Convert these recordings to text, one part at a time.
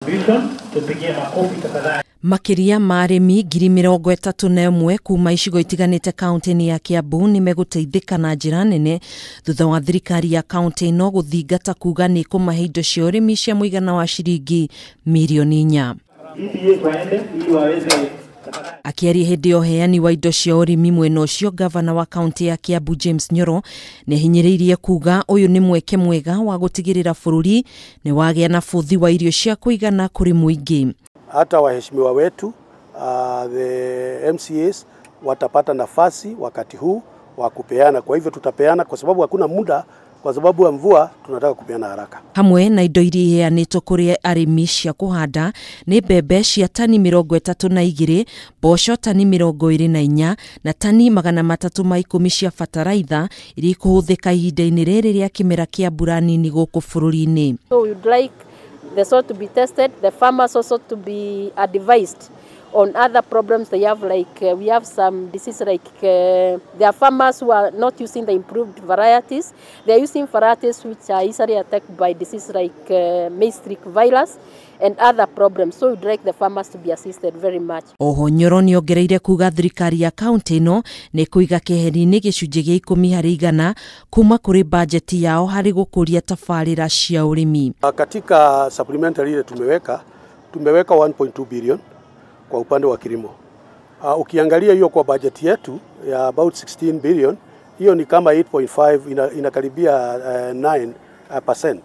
contribution, tupigie makofi tafadhali. Makiria ma arimi 31,000 kuma icigo itiganite kaunti-ini ya Kiambu ni meguteithika na njira nene thutha wa thirikari ya kaunti-ino guthingata kuga ni kumahe indo cia urimi cia muigana wa ciringi mirioni 4. Akiaria hindi ya uheani wa indo cia urimi mwena ucio, gavana wa kaunti ya Kiambu James Nyoro niahinyiriirie kuga uyu ni mweke mwega wa gutigirira bururi ni wagia na futhi wa irio cia kuigana kuri muingi. Hata waheshimiwa wetu the MCAs watapata nafasi wakati huu wa kupeana. Kwa hivyo tutapeana kwa sababu hakuna muda, kwa sababu ya mvua tunataka kupeana haraka. Hamwe na indo iria iheanitwo kuri arimi cia kuhanda ni mbembe cia tani 32, mboco tani 24 na tani 310 cia fertilizer iria kuhuthika ihinda-ini riri ria kimera kia mbura nini guku bururi-ini. So we would like the soil to be tested, the farmers also to be advised on other problems they have, like we have some disease like there are farmers who are not using the improved varieties. They are using varieties which are easily attacked by disease like maize streak virus and other problems. So we would like the farmers to be assisted very much. Oho Nyoro ni ongereire kuga thirikari ya kaunti ino ni kuiga keheri-ini gicunji gia 10 harĩ igana kuma kuri mbanjeti yao hari gukuria tabarĩra cia urimi. Katika supplementary ile tumeweka 1.2 billion kwa upande wa kilimo. Ukiangalia hiyo kwa budget yetu ya about 16 billion, hiyo ni kama 8.5, inakaribia 9%.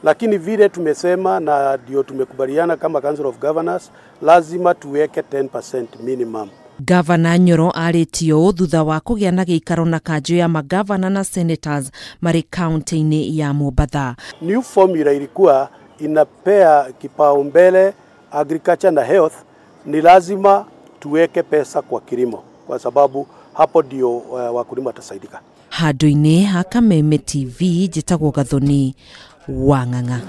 Lakini vile tumesema na ndio tumekubaliana kama Council of Governors, lazima tuweke 10% minimum. Gavana Nyoro aritio thutha wa kugia na giikaro na kanjo ya magavana na senators mari kaunti-ini ya Mombasa. New formula ilikuwa inapea kipaumbele agriculture na health. Ni lazima tuweke pesa kwa kilimo kwa sababu hapo ndio wakulima watasaidika. Handu-ini ha Kameme TV njitagwo Gathoni Wang'ang'a.